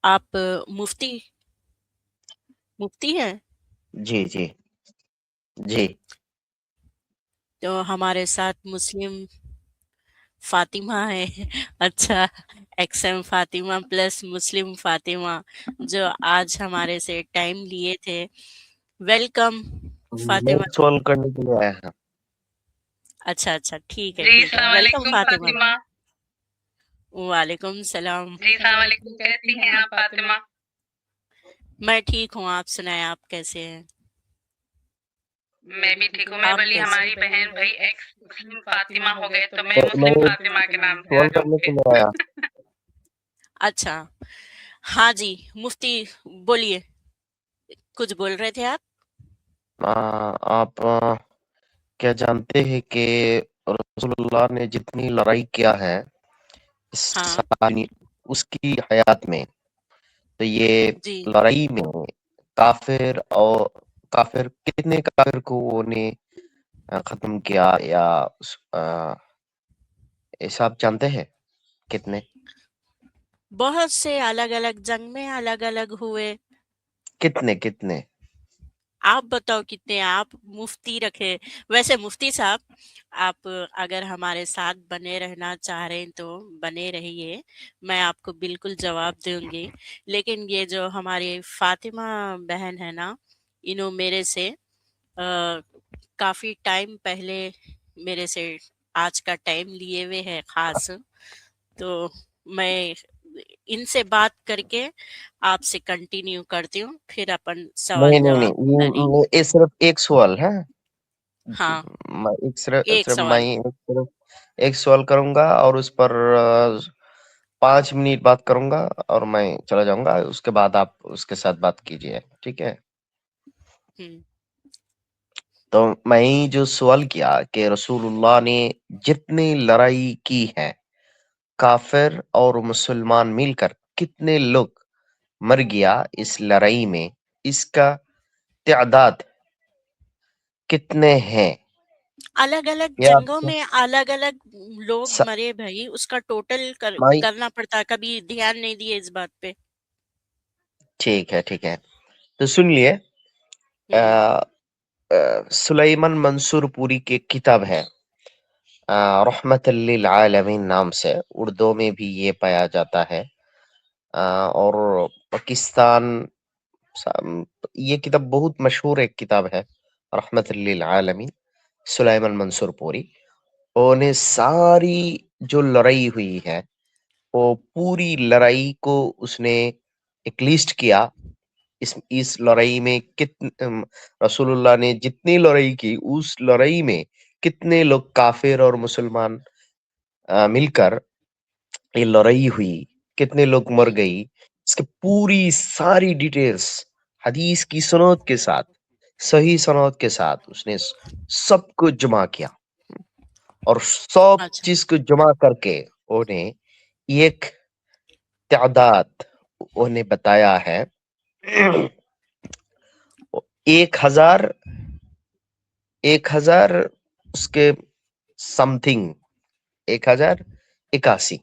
آپ مفتی ہیں؟ جی جی جی تو ہمارے ساتھ مسلم فاطمہ ہے. اچھا، ایکس ایم فاطمہ پلس مسلم فاطمہ جو آج ہمارے سے ٹائم لیے تھے. ویلکم میں فاطمہ. سوال کرنے کے لیے آیا ہوں. اچھا ٹھیک ہے جی ٹھیک ہے. السلام ویلکم علیکم فاطمہ. فاطمہ. وعلیکم السلام. جی السلام علیکم، کیسی ہیں آپ فاطمہ؟ میں ٹھیک ہوں، آپ سنائیں آپ کیسے ہیں؟ میں بھی ٹھیک ہوں. میں آپ بولی کیسے؟ ہماری بہن بھائی ایکس مسلم فاطمہ ہو گئے تو میں میں مسلم فاطمہ کے نام سے آ سوال جاؤں کرنے گی. کے لیے آیا. اچھا ہاں جی مفتی بولیے، کچھ بول رہے تھے آپ؟ آپ کیا جانتے ہیں کہ رسول اللہ نے جتنی لڑائی کیا ہے ہاں اس کی حیات میں، تو یہ جی لڑائی میں کافر کتنے کافر کو وہ نے ختم کیا، یا ایسا آپ جانتے ہیں کتنے؟ بہت سے الگ الگ جنگ میں الگ الگ ہوئے. کتنے آپ بتاؤ کتنے؟ آپ مفتی رکھے. ویسے مفتی صاحب، آپ اگر ہمارے ساتھ بنے رہنا چاہ رہے ہیں تو بنے رہیے، میں آپ کو بالکل جواب دوں گی. لیکن یہ جو ہماری فاطمہ بہن ہے نا، انہوں میرے سے کافی ٹائم پہلے میرے سے آج کا ٹائم لیے ہوئے ہے خاص. تو میں ان سے بات کر کے آپ سے کنٹینیو کرتی ہوں، پھر اپن سوال جواب کریں گے. یہ صرف ایک سوال ہے. ہاں میں ایک سوال. صرف ایک سوال کروں گا اور اس پر 5 منٹ بات کروں گا اور میں چلا جاؤں گا. اس کے بعد آپ اس کے ساتھ بات کیجیے، ٹھیک ہے؟ ہم، تو میں جو سوال کیا کہ رسول اللہ نے جتنی لڑائی کی ہے، کافر اور مسلمان مل کر کتنے لوگ مر گیا اس لڑائی میں، اس کا تعداد کتنے ہیں؟ الگ الگ یہ آپ جنگوں کو میں الگ الگ لوگ س- مرے بھائی، اس کا ٹوٹل میں کرنا پڑتا. کبھی دھیان نہیں دیے اس بات پہ. ٹھیک ہے تو سن لیے. ہم، سلیمان منصور پوری کی ایک کتاب ہے، رحمت للعالمین نام سے، اردو میں بھی یہ پایا جاتا ہے. اور پاکستان یہ کتاب بہت مشہور ایک کتاب ہے، رحمت للعالمین، سلیمان منصور پوری. انہوں نے ساری جو لڑائی ہوئی ہے، وہ پوری لڑائی کو اس نے ایک لسٹ کیا. اس لڑائی میں رسول اللہ نے جتنی لڑائی کی، اس لڑائی میں کتنے لوگ کافر اور مسلمان مل کر یہ لڑائی ہوئی، کتنے لوگ مر ہم، گئی، اس کی پوری ساری ڈیٹیلز حدیث کی سند کے ساتھ، صحیح سند کے ساتھ اس نے سب کو جمع کیا. اور سب اچھا چیز کو جمع کر کے انہیں ایک تعداد انہیں بتایا ہے. 1000 اس کے سم تھنگ 1081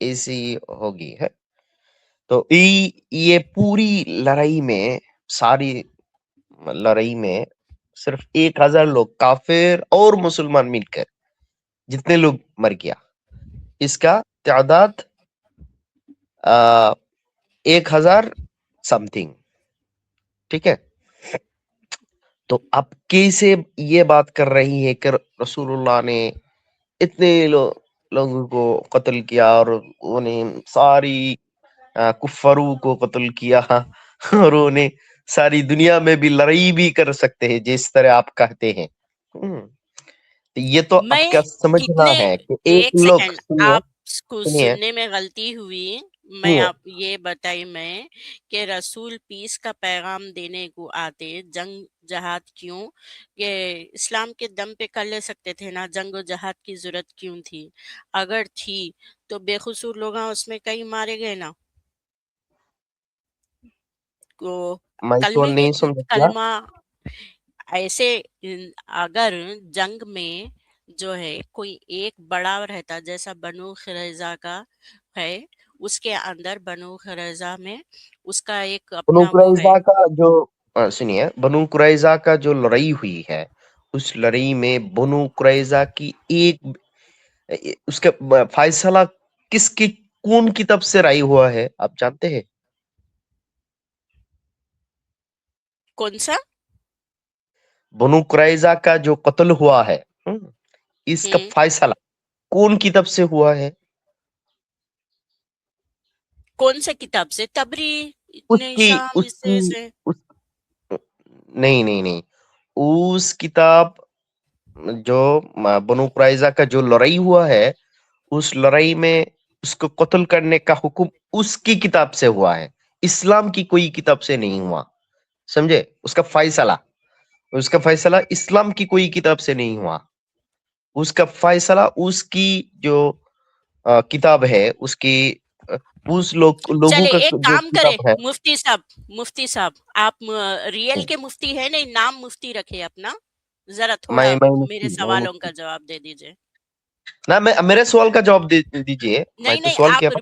ایسی ہوگی ہے. تو یہ پوری لڑائی میں، ساری لڑائی میں صرف 1000 لوگ کافر اور مسلمان مل کر جتنے لوگ مر گیا، اس کا تعداد 1000 سم تھنگ. ٹھیک ہے؟ تو اب کیسے یہ بات کر رہی ہے کہ رسول اللہ نے اتنے لوگوں کو قتل کیا اور انہیں ساری کفاروں کو قتل کیا، اور انہیں ساری دنیا میں بھی لڑائی بھی کر سکتے ہیں جس طرح آپ کہتے ہیں. یہ تو میں آپ کا سمجھنا کتنے ہے کہ ایک ایک لوگ، سیکنڈ آپ کو سنیے سننے میں غلطی ہوئی. میں سنیے آپ یہ بتائی میں کہ رسول پیس کا پیغام دینے کو آتے جنگ جہاد کیوں؟ کہ اسلام کے دم پہ کر لے سکتے تھے نا، جنگ و جہاد کی ضرورت کیوں تھی؟ اگر تھی تو بے قصور لوگ اس میں کئی مارے گئے نا. کو میں کلمے سوال کے نہیں سمجھ گیا. کلمہ ایسے اگر جنگ میں جو ہے کوئی ایک بڑا رہتا، جیسا بنو قریظہ کا ہے، उसके अंदर बनु कुरैज़ा में उसका एक बनु अपना वो है। कुरैज़ा का जो सुनिए, बनु कुरैज़ा का जो लड़ाई हुई है, उस लड़ाई में बनु कुरैज़ा की एक उसका फैसला किसकी कौन की तरफ से राय हुआ है, आप जानते हैं? कौन सा? बनु कुरैज़ा का जो कत्ल हुआ है, इसका हम्म। फैसला कौन की तरफ से हुआ है? कौन से किताब से? तबरी, उसकी निशाम, उसकी इससे से? उस नहीं नहीं नहीं, उस किताब जो बनु कुरैज़ा का जो लड़ाई हुआ है, उस लड़ाई में उसको कत्ल करने का हुक्म उसकी किताब से हुआ है, इस्लाम की कोई किताब से नहीं हुआ, समझे? उसका फैसला इस्लाम की कोई किताब से नहीं हुआ। उसका फैसला उसकी जो किताब है, उसकी उस लोगों चले का एक जो काम करे, किताब है। मुफ्ती साहब, आप रियल के मुफ्ती है, नहीं नाम मुफ्ती रखे अपना, जरा मैं थोड़ा मैं मेरे मुफ्ती मैं सवालों का मुफ्ती जवाब दे दीजिए। ना, मैं मेरे सवाल का जवाब दीजिए। मैं नहीं तो नहीं, सवाल किया ना।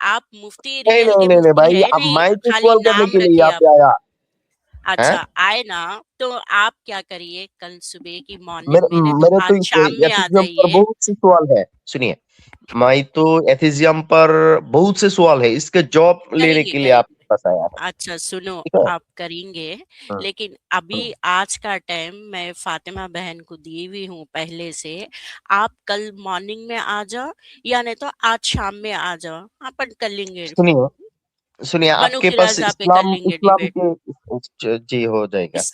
आप मुफ्ती नहीं रियल नहीं के नहीं नहीं मुफ्ती भाई, है अब नहीं, मैं तो खाली सवाल करने नाम के लिए रखे यहाँ आप। पे आया है। अच्छा आए ना, तो आप क्या करिए, कल सुबह की मेरे मॉर्निंग में नहीं तो मेरे तो आज शाम में आ एथिज्म पर जाइए। बहुत से सवाल है, सुनिए। मैं तो एथिज्म पर बहुत से सवाल है, इसके जवाब लेने करेंगे के लिए करेंगे। आपके पास आया है। अच्छा सुनो, ठीक है। आप करेंगे, हम्म, लेकिन अभी हम्म। आज का टाइम मैं फातिमा बहन को दी हुई हूँ पहले से। आप कल मॉर्निंग में आ जाओ, या नहीं तो आज शाम में आ जाओ, अपन कर लेंगे। सुनिए सुनिए, बनु आपके पास खिलाजा पे कर इस्लाम लेंगे इस्लाम डिबेट। के जी हो जाएगा। इस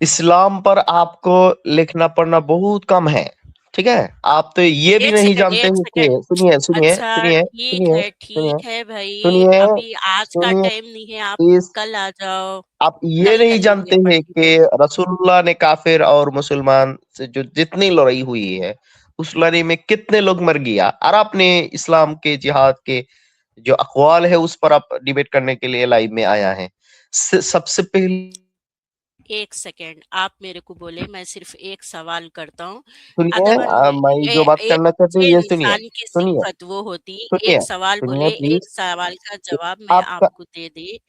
इस्लाम पर आपको लिखना पढ़ना बहुत कम है, ठीक है? आप तो ये भी एक नहीं सेकंड जानते एक हैं कि सेकंड। सुनिए सुनिए अच्छा सुनिए सुनिए सुनिए ठीक है भाई, सुनिए अभी आज का सुनिए टाइम नहीं है, आप इस कल आ जाओ, आप ये कल कर नहीं लेंगे जानते अपन हैं कि डिबेट। रसूलुल्लाह ने काफिर और मुसलमान से जो जितनी लड़ाई हुई है, उस लड़ाई में कितने लोग मर गया, और आपने इस्लाम के जिहाद के जो अक़वाल है उस पर आप डिबेट करने के लिए लाइव में आया है। सबसे पहले एक सेकेंड, आप मेरे को बोले, मैं सिर्फ एक सवाल करता हूँ। सुनिए, अदबन मैं जो बात करना चाहती हूँ ये ये सुनिए इंसान की सुनिए सिफत वो होती, सुनिए एक सवाल सुनिए बोले, प्लीज। एक सवाल का जवाब मैं आपका आपको दे दी।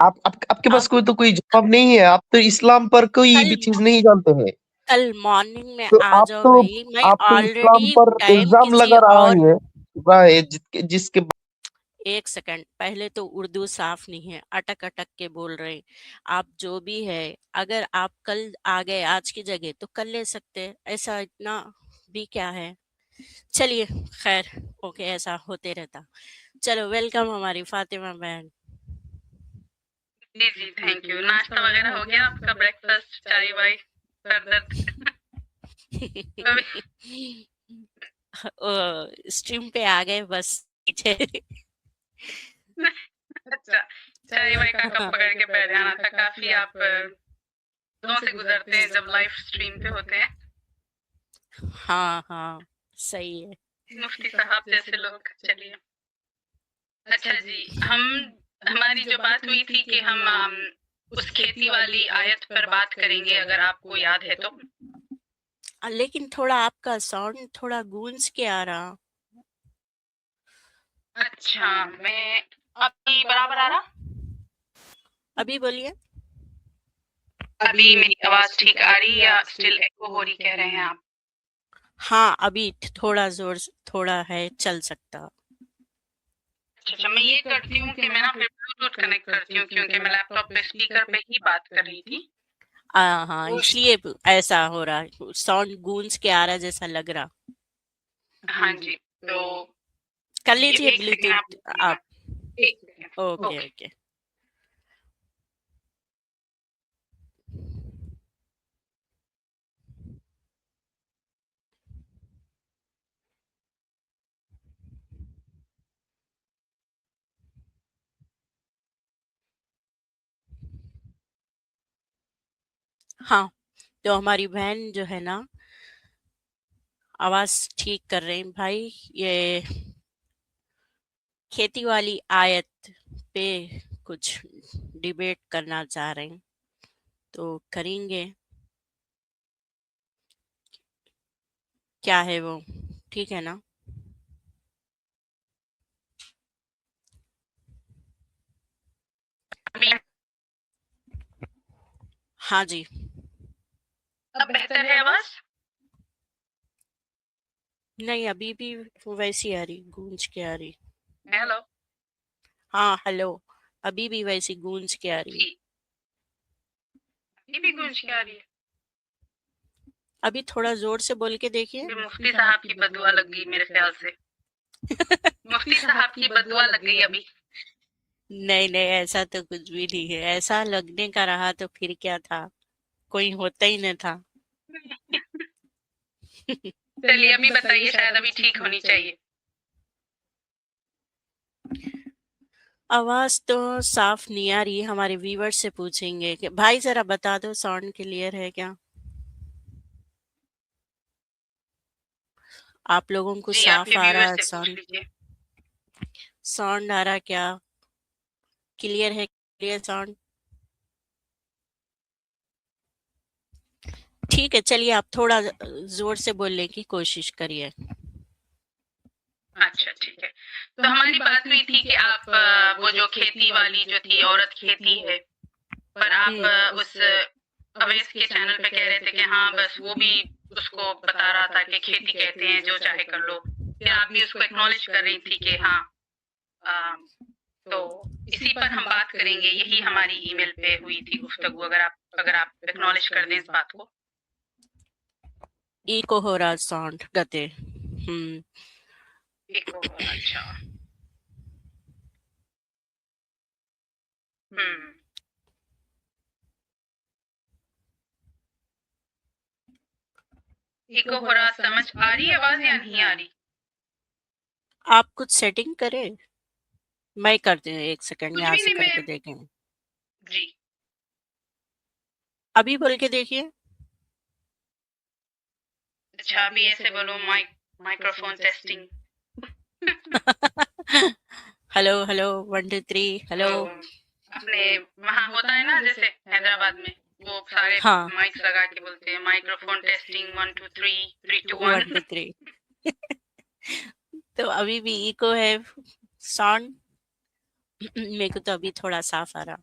आपके पास अब कोई तो कोई जवाब नहीं है, आप तो इस्लाम पर कोई कल भी चीज नहीं जानते हैं। कल मॉर्निंग में तो आ जाओ भाई, मैं आप तो इस्लाम ऑलरेडी पर टाइम इल्जाम किसी लगा और। रहा है जिसके एक सेकंड, पहले तो उर्दू साफ नहीं है, अटक अटक के बोल रहे हैं। आप जो भी है, अगर आप कल आ गए आज की जगह तो कल ले सकते हैं, ऐसा इतना भी क्या है। चलिए, खैर, ओके, ऐसा होते रहता। चलो, वेलकम हमारी फातिमा बहन। जी जी, थैंक यू। नाश्ता वगैरह हो गया आपका? ब्रेकफास्ट, चाय वाय, सर दर्द? अभी स्ट्रीम पे आ गए बस पीछे। अच्छा, चाय वाय का कप पकड़ के बैठ जाना था। काफी आप दौर से गुजरते हैं जब लाइव स्ट्रीम पे होते हैं। हाँ हाँ, सही है। मुफ्ती साहब जैसे लोग। चलिए, अच्छा जी, हमारी जो बात हुई थी कि हम उस खेती वाली आयत पर बात करेंगे, अगर आपको याद है तो। लेकिन थोड़ा आपका साउंड थोड़ा गूंज के आ रहा। अच्छा, मैं अभी बराबर आ रहा? अभी बोलिए। अभी मेरी आवाज ठीक आ रही या स्टिल एको हो रही कह रहे हैं आप? हाँ, अभी थोड़ा जोर थोड़ा है, चल सकता। अच्छा, मैं ये करती हूँ कि मैं ना फिर ब्लूटूथ कनेक्ट करती हूँ, क्योंकि मैं लैपटॉप पे स्पीकर पे ही बात कर रही थी। हाँ, इसलिए ऐसा हो रहा है, साउंड गूंज के आ रहा जैसा लग रहा। हाँ जी, तो कर ये लीजिए एक सेकंड आप ब्लूटूथ रुकिएगा। आप। एक सेकंड। Okay okay. ओके। हाँ, तो हमारी बहन जो है ना, आवाज ठीक कर रहे हैं भाई, ये खेती वाली आयत पे कुछ डिबेट करना चाह रहे हैं, तो करेंगे। क्या है वो, ठीक है ना? हाँ जी। अब बेहतर है आवाज? नहीं, अभी भी वैसी आ रही, गूंज के आ रही। हेलो। हाँ, हेलो। अभी भी वैसी गूंज के आ रही। जी, ये भी गूंज के आ रही है। अभी थोड़ा जोर से बोल के देखिए। ये मुफ्ती साहब की बदुआ लग गई मेरे ख्याल से। मुफ्ती साहब की बदुआ लग गई अभी। नहीं नहीं, ऐसा तो कुछ भी नहीं है। ऐसा लगने का रहा तो फिर क्या था, कोई होता ही नहीं था। चलिए अभी बताइए, शायद अभी ठीक होनी चाहिए। आवाज तो साफ नहीं आ रही। हमारे व्यूअर से पूछेंगे कि भाई जरा बता दो साउंड क्लियर है क्या, आप लोगों को जी, साफ आपके आ रहा व्यूअर है से पूछ साउंड? लीजिए। साउंड आ रहा क्या, क्लियर है, क्लियर साउंड? ठीक है, चलिए आप थोड़ा जोर से बोलने की कोशिश करिए। अच्छा ठीक है। तो हमारी बात हुई थी कि आप वो जो खेती वाली जो थी, औरत खेती है, पर आप उस अवैस के चैनल पे कह रहे थे कि हाँ बस वो भी उसको बता रहा था कि खेती कहते हैं जो चाहे कर लो। फिर आप भी उसको एक्नॉलेज कर रही थी कि हाँ आ, तो इसी पर हम बात करेंगे। यही हमारी ईमेल पे हुई थी गुफ्तगू। अगर आप एक्नॉलेज कर दें इस बात को। इको हो रहा साउंड गते। इको हो रहा, अच्छा। हम्म। इको हो रहा, समझ आ रही है आवाज या नहीं आ रही? आप कुछ सेटिंग करें, मैं करती हूँ, एक सेकंड कुछ यहाँ भी से नहीं, करके मैं देखें। जी अभी बोल के देखिए। अच्छा, अभी ऐसे बोलो, microphone testing. Hello hello 1 2 3 hello. वो अपने वहाँ होता है ना, जैसे हैदराबाद में वो सारे हाँ, माइक्स लगा के बोलते हैं माइक्रोफोन टेस्टिंग 1 2 3 3 2 1 2 1। 3। तो अभी भी इको है साउंड। मेरे को तो अभी थोड़ा साफ आ रहा।